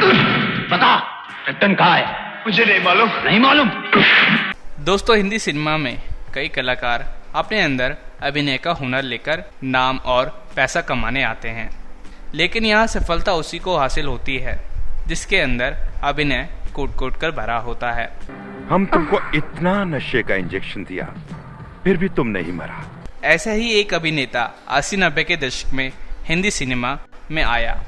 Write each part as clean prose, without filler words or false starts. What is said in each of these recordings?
बता, कैप्टन कहाँ है? मुझे नहीं मालूम। नहीं मालूम? दोस्तों, हिंदी सिनेमा में कई कलाकार अपने अंदर अभिनय का हुनर लेकर नाम और पैसा कमाने आते हैं, लेकिन यहाँ सफलता उसी को हासिल होती है जिसके अंदर अभिनय कूट कूट कर भरा होता है। हम तुमको इतना नशे का इंजेक्शन दिया, फिर भी तुम नहीं मरा। ऐसा ही एक अभिनेता 80-90 के दशक में हिंदी सिनेमा में आया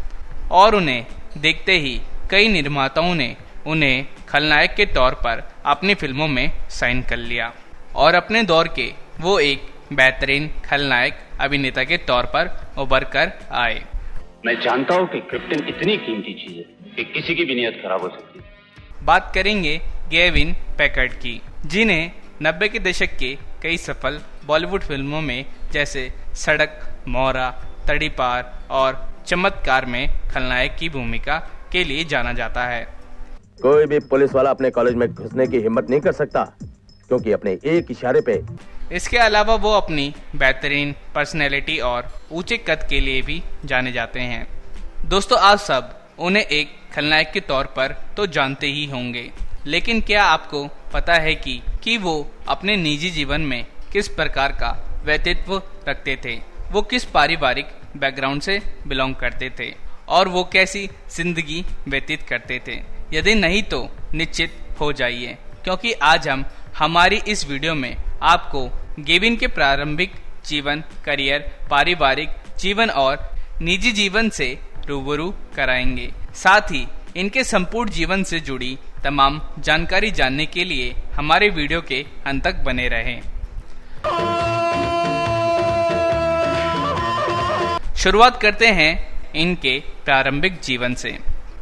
और उन्हें देखते ही कई निर्माताओं ने उन्हें खलनायक के तौर पर अपनी फिल्मों में साइन कर लिया और अपने दौर के वो एक बेहतरीन खलनायक अभिनेता के तौर पर उभर कर आए। मैं जानता हूँ कि क्रिप्टन इतनी कीमती चीज है कि किसी की भी नीयत खराब हो सकती है। बात करेंगे गेविन पैकर्ड की, जिन्हें 90 के दशक के कई सफल बॉलीवुड फिल्मों में जैसे सड़क, मोहरा, तड़ी पार और चमत्कार में खलनायक की भूमिका के लिए जाना जाता है। कोई भी पुलिस वाला अपने कॉलेज में घुसने की हिम्मत नहीं कर सकता, क्योंकि अपने एक इशारे पे। इसके अलावा वो अपनी बेहतरीन पर्सनैलिटी और ऊंचे कद के लिए भी जाने जाते हैं। दोस्तों, आप सब उन्हें एक खलनायक के तौर पर तो जानते ही होंगे, लेकिन क्या आपको पता है कि वो अपने निजी जीवन में किस प्रकार का व्यक्तित्व रखते थे, वो किस पारिवारिक बैकग्राउंड से बिलोंग करते थे और वो कैसी जिंदगी व्यतीत करते थे? यदि नहीं तो निश्चित हो जाइए, क्योंकि आज हम हमारी इस वीडियो में आपको गेविन के प्रारंभिक जीवन, करियर, पारिवारिक जीवन और निजी जीवन से रूबरू कराएंगे। साथ ही इनके संपूर्ण जीवन से जुड़ी तमाम जानकारी जानने के लिए हमारे वीडियो के अंत तक बने रहें। शुरुआत करते हैं इनके प्रारंभिक जीवन से।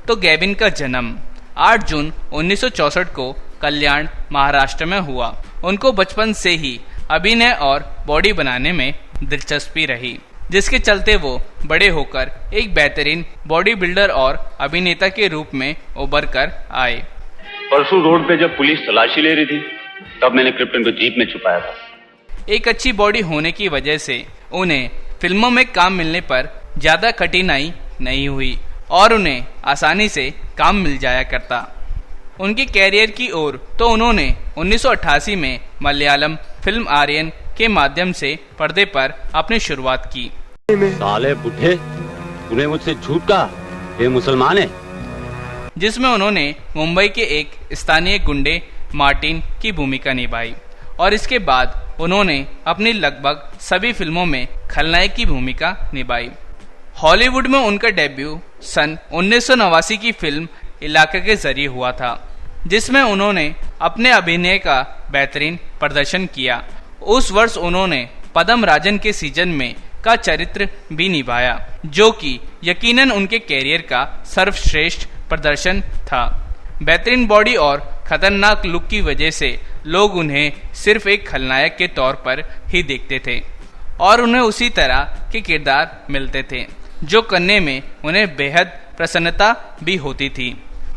तो गेविन का जन्म 8 जून 1964 को कल्याण, महाराष्ट्र में हुआ। उनको बचपन से ही अभिनय और बॉडी बनाने में दिलचस्पी रही, जिसके चलते वो बड़े होकर एक बेहतरीन बॉडी बिल्डर और अभिनेता के रूप में उभर कर आए। परसों रोड पे जब पुलिस तलाशी ले रही थी, तब मैंने क्रिप्टन को जीप में छुपाया था। एक अच्छी बॉडी होने की वजह से उन्हें फिल्मों में काम मिलने पर ज्यादा कठिनाई नहीं हुई और उन्हें आसानी से काम मिल जाया करता। उनके कैरियर की ओर तो उन्होंने 1988 में मलयालम फिल्म आर्यन के माध्यम से पर्दे पर अपनी शुरुआत की। साले बुढ़े, तूने मुझसे झूठ कहा, ये मुसलमान है? जिसमें उन्होंने मुंबई के एक स्थानीय गुंडे मार्टिन की भूमिका निभाई और इसके बाद उन्होंने अपनी लगभग सभी फिल्मों में खलनायक की भूमिका निभाई। हॉलीवुड में उनका डेब्यू सन 1989 की फिल्म इलाका के जरिए हुआ था, जिसमें उन्होंने अपने अभिनय का बेहतरीन प्रदर्शन किया। उस वर्ष उन्होंने पद्म राजन के सीजन में का चरित्र भी निभाया, जो कि यकीनन उनके कैरियर का सर्वश्रेष्ठ प्रदर्शन था। बेहतरीन बॉडी और खतरनाक लुक की वजह से लोग उन्हें सिर्फ एक खलनायक के तौर पर ही देखते थे और उन्हें उसी तरह के किरदार मिलते थे जो करने में उन्हें बेहद प्रसन्नता भी होती थी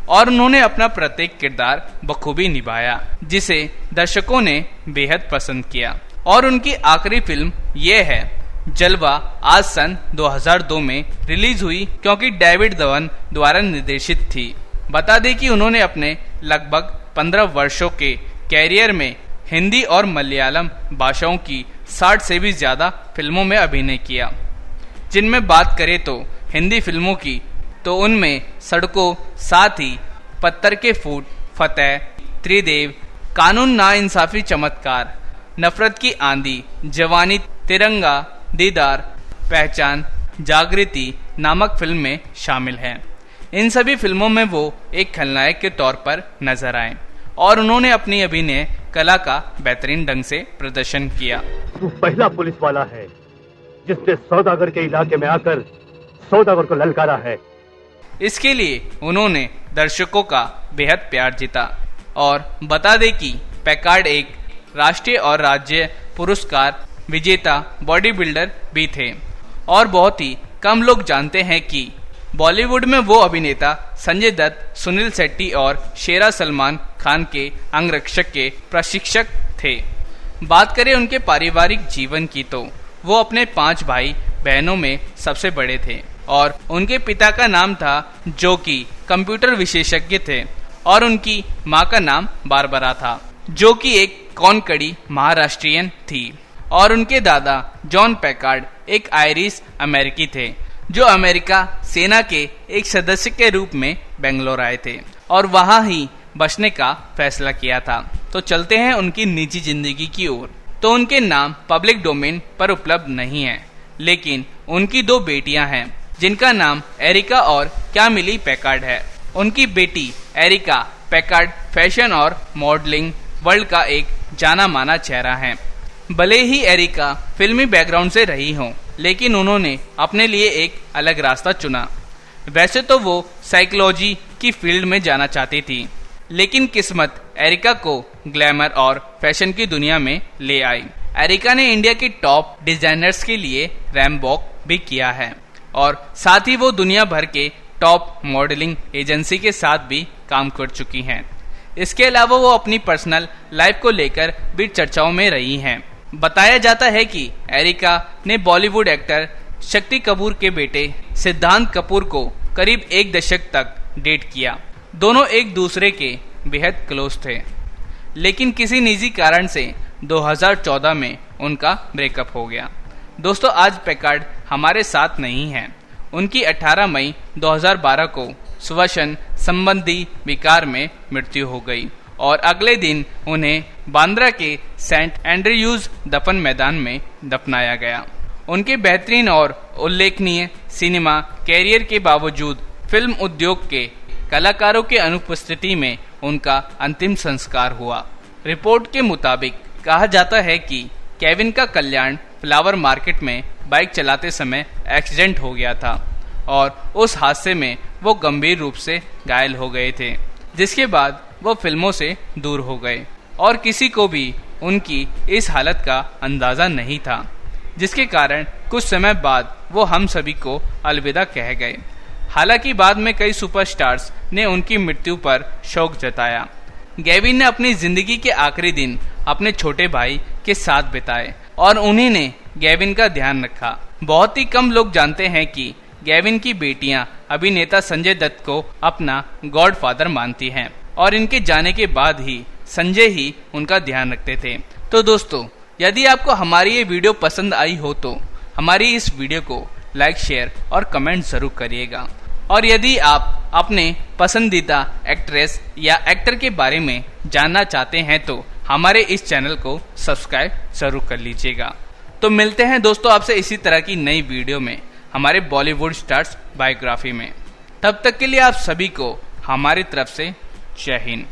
और उन्होंने अपना प्रत्येक किरदार बखूबी निभाया, जिसे दर्शकों ने बेहद पसंद किया। और उनकी आखिरी फिल्म ये है जलवा, आज सन 2002 में रिलीज हुई, क्योंकि डेविड धवन द्वारा निर्देशित थी। बता दें कि उन्होंने अपने लगभग 15 वर्षों के कैरियर में हिंदी और मलयालम भाषाओं की 60 से भी ज्यादा फिल्मों में अभिनय किया। जिनमें बात करें तो हिंदी फिल्मों की, तो उनमें सड़कों, साथ ही पत्थर के फूट, फतेह, त्रिदेव, कानून नाइंसाफी, चमत्कार, नफरत की आंधी, जवानी, तिरंगा, दीदार, पहचान, जागृति नामक फिल्में शामिल हैं। इन सभी फिल्मों में वो एक खलनायक के तौर पर नजर आए और उन्होंने अपनी अभिनय कला का बेहतरीन ढंग से प्रदर्शन किया। तू पहला पुलिस वाला है जिसने सौदागर के इलाके में आकर सौदागर को ललकारा है। इसके लिए उन्होंने दर्शकों का बेहद प्यार जीता और बता दें कि पैकार्ड एक राष्ट्रीय और राज्य पुरस्कार विजेता बॉडी बिल्डर भी थे और बहुत ही कम लोग जानते हैं कि बॉलीवुड में वो अभिनेता संजय दत्त, सुनील शेट्टी और शेरा सलमान खान के अंगरक्षक के प्रशिक्षक थे। बात करें उनके पारिवारिक जीवन की, तो वो अपने 5 भाई बहनों में सबसे बड़े थे और उनके पिता का नाम था जो कि कंप्यूटर विशेषज्ञ थे और उनकी मां का नाम बारबरा था जो कि एक कौनकड़ी महाराष्ट्रियन थी और उनके दादा जॉन पैकार्ड एक आयरिश अमेरिकी थे जो अमेरिका सेना के एक सदस्य के रूप में बेंगलोर आए थे और वहां ही बसने का फैसला किया था। तो चलते हैं उनकी निजी जिंदगी की ओर। तो उनके नाम पब्लिक डोमेन पर उपलब्ध नहीं है, लेकिन उनकी 2 बेटियां हैं जिनका नाम एरिका और कैमिली पैकार्ड है। उनकी बेटी एरिका पैकार्ड फैशन और मॉडलिंग वर्ल्ड का एक जाना माना चेहरा है। भले ही एरिका फिल्मी बैकग्राउंड से रही हों, लेकिन उन्होंने अपने लिए एक अलग रास्ता चुना। वैसे तो वो साइकोलॉजी की फील्ड में जाना चाहती थी, लेकिन किस्मत एरिका को ग्लैमर और फैशन की दुनिया में ले आई। एरिका ने इंडिया के टॉप डिजाइनर्स के लिए रैम्बॉक भी किया है और साथ ही वो दुनिया भर के टॉप मॉडलिंग एजेंसी के साथ भी काम कर चुकी हैं। इसके अलावा वो अपनी पर्सनल लाइफ को लेकर भी चर्चाओं में रही हैं। बताया जाता है कि एरिका ने बॉलीवुड एक्टर शक्ति कपूर के बेटे सिद्धांत कपूर को करीब 1 दशक तक डेट किया। दोनों एक दूसरे के बेहद क्लोज थे, लेकिन किसी निजी कारण से 2014 में उनका ब्रेकअप हो गया। दोस्तों, आज पैकार्ड हमारे साथ नहीं है। उनकी 18 मई 2012 को श्वसन संबंधी विकार में मृत्यु हो गई और अगले दिन उन्हें बांद्रा के सेंट एंड्रयूज दफन मैदान में दफनाया गया। उनके बेहतरीन और उल्लेखनीय सिनेमा कैरियर के बावजूद फिल्म उद्योग के कलाकारों के अनुपस्थिति में उनका अंतिम संस्कार हुआ। रिपोर्ट के मुताबिक कहा जाता है कि केविन का कल्याण फ्लावर मार्केट में बाइक चलाते समय एक्सीडेंट हो गया था और उस हादसे में वो गंभीर रूप से घायल हो गए थे, जिसके बाद वो फिल्मों से दूर हो गए और किसी को भी उनकी इस हालत का अंदाजा नहीं था, जिसके कारण कुछ समय बाद वो हम सभी को अलविदा कह गए। हालांकि बाद में कई सुपरस्टार्स ने उनकी मृत्यु पर शोक जताया। गेविन ने अपनी जिंदगी के आखिरी दिन अपने छोटे भाई के साथ बिताए और उन्हीं ने गेविन का ध्यान रखा। बहुत ही कम लोग जानते हैं कि गेविन की बेटियां अभिनेता संजय दत्त को अपना गॉडफादर मानती हैं और इनके जाने के बाद ही संजय ही उनका ध्यान रखते थे। तो दोस्तों, यदि आपको हमारी ये वीडियो पसंद आई हो तो हमारी इस वीडियो को लाइक, शेयर और कमेंट जरूर करिएगा। और यदि आप अपने पसंदीदा एक्ट्रेस या एक्टर के बारे में जानना चाहते हैं तो हमारे इस चैनल को सब्सक्राइब जरूर कर लीजिएगा। तो मिलते हैं दोस्तों आपसे इसी तरह की नई वीडियो में हमारे बॉलीवुड स्टार्स बायोग्राफी में। तब तक के लिए आप सभी को हमारी तरफ से जय हिंद।